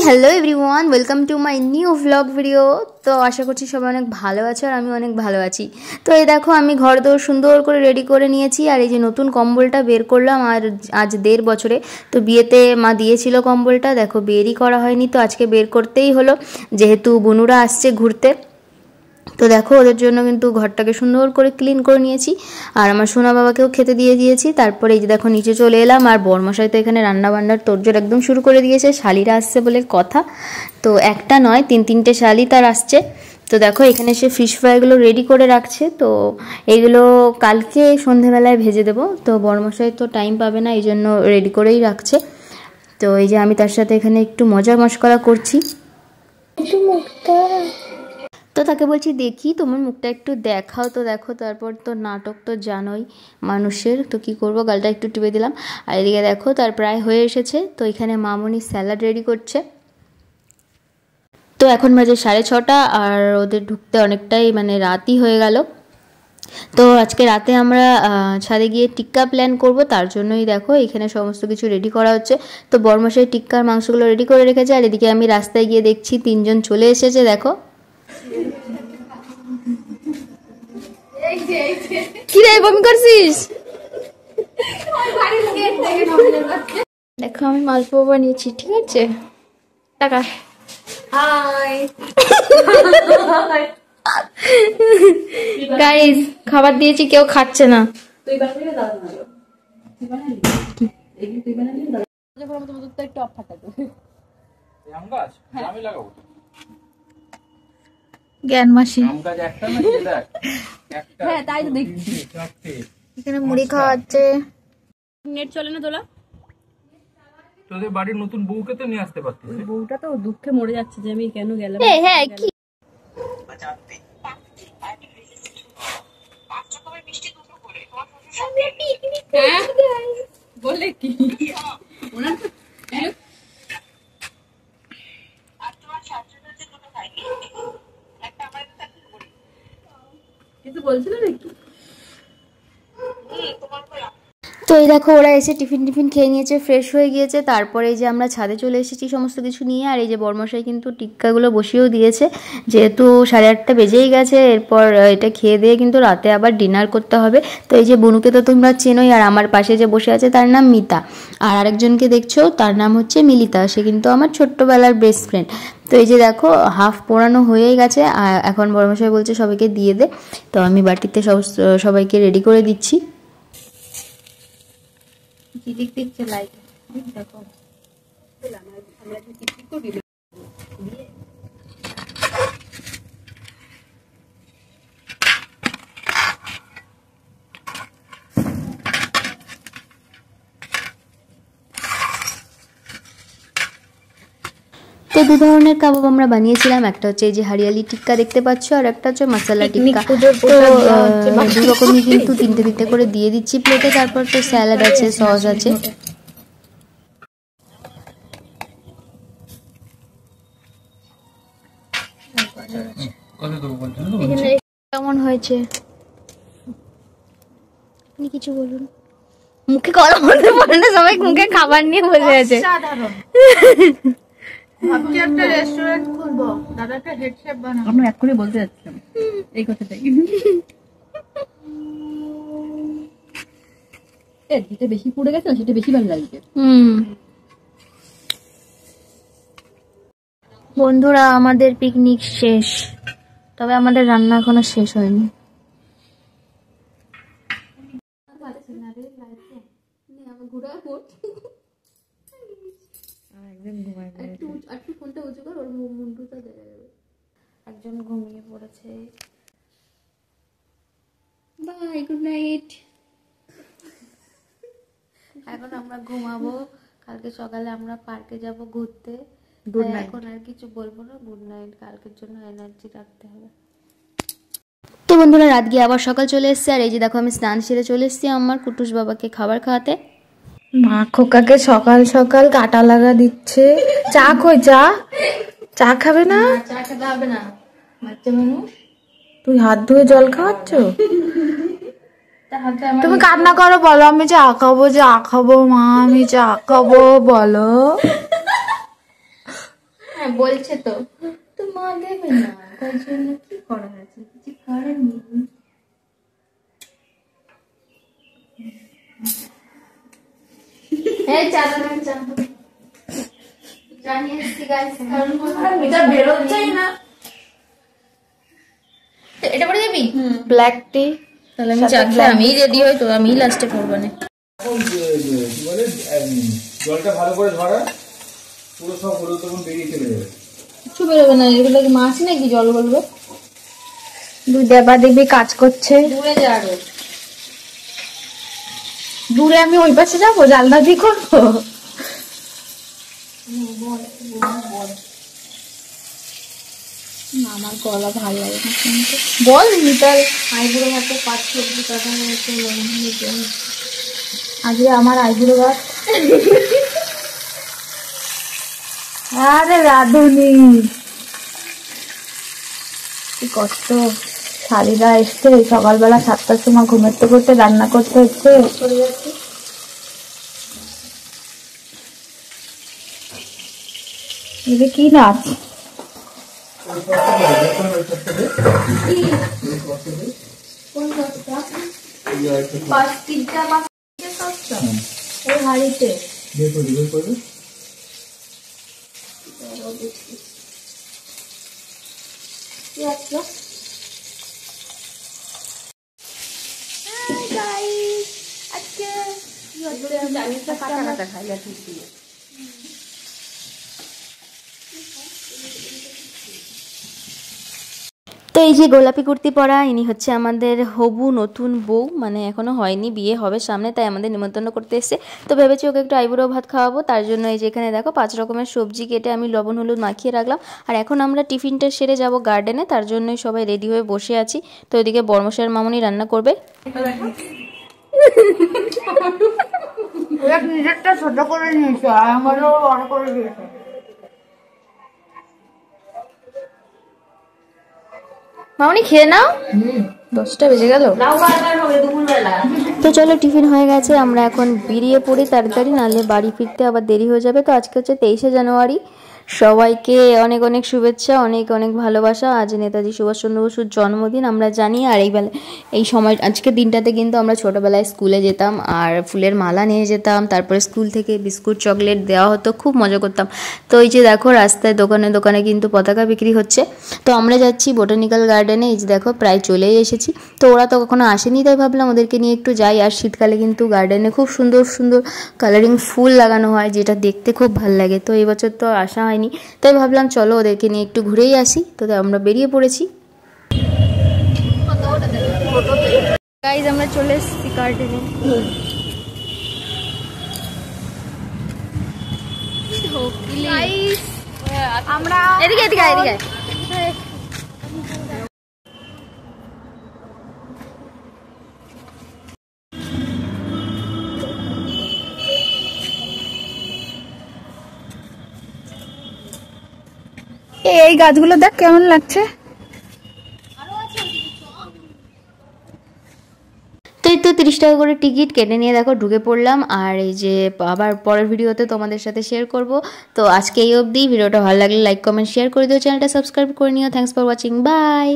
Hello everyone, welcome to my new vlog video. তো আশা করছি সবাই অনেক ভালো আছে আর আমি অনেক ভালো আছি। তো এই দেখো আমি ঘর দোর সুন্দর করে রেডি করে নিয়েছি আর এই যে নতুন কম্বলটা বের করলাম আর আজ 1.5 বছরে। তো বিয়েতে মা দিয়েছিল কম্বলটা, দেখো বেরই করা হয়নি, তো আজকে বের করতেই হলো যেহেতু বনুরা আসছে ঘুরতে। তো দেখো ওদের জন্য কিন্তু ঘরটাকে সুন্দর করে ক্লিন করে নিয়েছি আর আমার সোনা বাবাকেও খেতে দিয়ে দিয়েছি। তারপরে এই যে দেখো নিচে চলে এলাম আর বরমশাই তো এখানে রান্নাবান্নার তোড়জোড় একদম শুরু করে দিয়েছে। শালিরা আসছে বলে কথা, তো একটা নয় 3-3টে শালি তার আসছে। তো দেখো এখানে সে ফিশ ফ্রাইগুলো রেডি করে রাখছে, তো এইগুলো কালকে সন্ধেবেলায় ভেজে দেবো। তো বরমশাই তো টাইম পাবে না, এই জন্য রেডি করেই রাখছে। তো এই যে আমি তার সাথে এখানে একটু মজা মশকরা করছি। তো তাকে বলছি দেখি তোমার মুখটা একটু দেখাও, তো দেখো তারপর তো নাটক তো জানোই মানুষের, তো কি করব গালটা একটু টিপে দিলাম। আর এদিকে দেখো তার প্রায় হয়ে এসেছে। তো এখানে মামনি স্যালাড রেডি করছে। তো এখন বাজে 6:30 আর ওদের ঢুকতে অনেকটাই রাতই হয়ে গেল। তো আজকে রাতে আমরা ছাদে গিয়ে টিক্কা প্ল্যান করব, তার জন্যই দেখো এখানে সমস্ত কিছু রেডি করা হচ্ছে। তো বরমশাই টিক্কার মাংসগুলো রেডি করে রেখেছে আর এদিকে আমি রাস্তায় গিয়ে দেখছি 3জন চলে এসেছে। দেখো কি রে বমি করছিস? দেখো আমি মালপোয়া বানিয়েছি, ঠিক আছে? টাকা হাই গাইস, খাবার দিয়েছি কেউ খাচ্ছে না। তুই বানালি না দাদা ভালো তুই বানালি কি এগুলো তুই বানালি না দাদা যখন আমাদের মধ্যে একটু অফ ফাটাতো এই আম গাছ আমি লাগাবো জ্ঞান মাসি আম গাছ একটা না দেখ একটা হ্যাঁ তাই তো দেখছি। এখানে মুড়ি খাওয়াচ্ছে। নেট চলে না তোলা? তোদের বাড়ির নতুন বউকে তো নিয়ে আসতে পারতিস। বউটা তো দুঃখে মরে যাচ্ছে যে আমি কেন গেলাম। হ্যাঁ কি বলে কি ওনার কিছু বলছিল নাকি? তো এই দেখো ওরা এসে টিফিন খেয়ে নিয়েছে, ফ্রেশ হয়ে গিয়েছে। তারপরে এই যে আমরা ছাদে চলে এসেছি সমস্ত কিছু নিয়ে। আর এই যে বরমশাই কিন্তু টিক্কাগুলো বসিয়েও দিয়েছে, যেহেতু 8:30 বেজেই গেছে। এরপর এটা খেয়ে দিয়ে কিন্তু রাতে আবার ডিনার করতে হবে। তো এই যে বনুকে তো তোমরা চেনোই, আর আমার পাশে যে বসে আছে তার নাম মিতা, আর আরেকজনকে দেখছো তার নাম হচ্ছে মিলিতা, সে কিন্তু আমার ছোট্টবেলার বেস্ট ফ্রেন্ড। তো এই যে দেখো হাফ পোড়ানো হয়েই গেছে আর এখন বরমশাই বলছে সবাইকে দিয়ে দে। তো আমি বাটিতে সবাইকে রেডি করে দিচ্ছি। দেখতে লাইট দেখো আমরা কি করবি তো 2 ধরনের কাবাব আমরা বানিয়েছিলাম, একটা হচ্ছে এই যে হরিয়ালি টিক্কা দেখতে পাচ্ছ আর একটা হচ্ছে মশলা টিক্কা। তো 2 রকমই কিন্তু 3টে করে দিয়ে দিচ্ছি প্লেটে। তারপর তো স্যালাড আছে, সস আছে। কেমন হয়েছে আপনি কিছু বলুন? মুখে কলা বলতে পারে না, সবাই মুখে খাবার নিয়ে বসে আছে। ভাবছি একটা রেস্টুরেন্ট খুলবো, দাদা একটা হেড শেফ বানাবো। আমরা এক করে বলতে যাচ্ছিলাম এই কথাটাই। যেটা বেশি পুড়ে গেছে সেটা বেশি ভালো লাগছে। বন্ধুরা আমাদের পিকনিক শেষ, তবে আমাদের রান্না এখনো শেষ হয়নি। একজন ঘুমিয়ে পড়েছে। Bye, good night. এখন আমরা ঘুমাবো, কালকে সকালে আমরা পার্কে যাব ঘুরতে। এখন আর কিছু বলবো না, গুড নাইট। কালকের জন্য এনার্জি রাখতে হবে। তো বন্ধুরা রাত গিয়ে আবার সকাল চলে এসছে আর এই যে দেখো আমি স্নান সেরে চলে এসছি আমার কুটুস বাবাকে খাবার খাওয়াতে। মা খোকাকে সকাল সকাল কাটা লাগা দিচ্ছে। চা কই? চা খাবে না? চা খেতে হবে না, বাচ্চা মানুষ। তুই হাত ধুয়ে জল খাওয়াচ্ছ? তুমি কান্না করো, বলো আমি চা খাবো মা, আমি চা খাবো বলো। হ্যাঁ বলছে তো, তো মা দেবে না, তার জন্য কি করা আছে, কিছু করার নেই। এই চাদর জানিয়ে এসছি গাইস, এটা বেরোচ্ছেই না। এটা পরে যাবি ব্ল্যাক টি। তাহলে আমি চা খেয়ে আমি রেডি হই, তো আমি লাস্টে করবো না। জলটা ভালো করে ধরা, পুরো সব হলুদ তখন বেরিয়ে চলে যাবে। কিছু বেরোবে না, এগুলো কি মাছ নাকি জল বলবে। দুই দেবা দেবী কাজ করছে। দূরে যা আরো। দূরে আমি ওই পাশে যাবো, জালদাদি করবো। আমার গলা ভালো লাগে না কিন্তু। বল মিতাল, আইবুড়ো ভাতে পাঁচ সবজি কাটা হয়েছে, লবণ হলুদ দেওয়া হয়েছে। আজকে আমার আইবুড়ো ভাত। আরে রাধুনি, কি কষ্ট। শালিরা এসছে সকালবেলা 7টার সময়, ঘুমের তো করতে রান্না করতে হচ্ছে। চলে যাচ্ছি। এটা কি নাচ? কোন সস্তা? পাঁচ পিজ্জা বা সস্তা এই হাড়িতে। বের করে বের করে কি আছে? হাই গাইস, আজকে কি হচ্ছে, আমি একটা কাটা কাটা খাই লাঠি দিয়ে। তো এই যে গোলাপি কুর্তি পরা ইনি হচ্ছে আমাদের হবু নতুন বউ, মানে এখনো হয়নি, বিয়ে হবে সামনে, তাই আমাদের নিমন্ত্রণ করতে এসেছে। তো ভেবেছি ওকে একটু আইবুড়ো ভাত খাওয়াবো, তার জন্য এই যে এখানে দেখো 5 রকমের সবজি কেটে আমি লবণ হলুদ মাখিয়ে রাখলাম। আর এখন আমরা টিফিনটা সেরে যাব গার্ডেনে, তার জন্যই সবাই রেডি হয়ে বসে আছি। তো ওইদিকে বর্মশাইয়ের মামুনি রান্না করবে। নিজেরটা ছোট করে নিয়েছে, আর আমারও বড় করে দিয়েছে। মামুনি খেয়ে নাও, 10টা বেজে গেল। তো চলো টিফিন হয়ে গেছে, আমরা এখন বেরিয়ে পড়ি তাড়াতাড়ি, নাহলে বাড়ি ফিরতে আবার দেরি হয়ে যাবে। তো আজকে হচ্ছে 23শে জানুয়ারি, সবাইকে অনেক অনেক শুভেচ্ছা, অনেক অনেক ভালোবাসা। আজ নেতাজি সুভাষচন্দ্র বসুর জন্মদিন আমরা জানি। আর এই সময় আজকের দিনটাতে কিন্তু আমরা ছোটোবেলায় স্কুলে যেতাম আর ফুলের মালা নিয়ে যেতাম, তারপরে স্কুল থেকে বিস্কুট চকলেট দেওয়া হতো, খুব মজা করতাম। তো এই যে দেখো রাস্তায় দোকানে দোকানে কিন্তু পতাকা বিক্রি হচ্ছে। তো আমরা যাচ্ছি বোটানিক্যাল গার্ডেনে, এই যে দেখো প্রায় চলেই এসেছি। তো ওরা তো কখনো আসেনি, তাই ভাবলাম ওদেরকে নিয়ে একটু যাই। আর শীতকালে কিন্তু গার্ডেনে খুব সুন্দর সুন্দর কালারিং ফুল লাগানো হয়, যেটা দেখতে খুব ভালো লাগে। তো এই বছর তো আসা হয়নি, তাই ভাবলাম চলো ওদেরকে নিয়ে একটু ঘুরেই আসি। তো আমরা বেরিয়ে পড়েছি। গাইজ আমরা চলে এসেছি গার্ডেনে। আমরা এদিকে এদিকে এদিকে এই গাছগুলো দেখ কেমন লাগছে। তো এই তো 30 টাকা করে টিকিট কেটে নিয়ে দেখো ঢুকে পড়লাম। আর এই যে আবার পরের ভিডিওতে তোমাদের সাথে শেয়ার করব। তো আজকে এই অবধি, ভিডিওটা ভালো লাগলে লাইক কমেন্ট শেয়ার করে দিও, চ্যানেলটা সাবস্ক্রাইব করে নিও। Thanks for watching, by.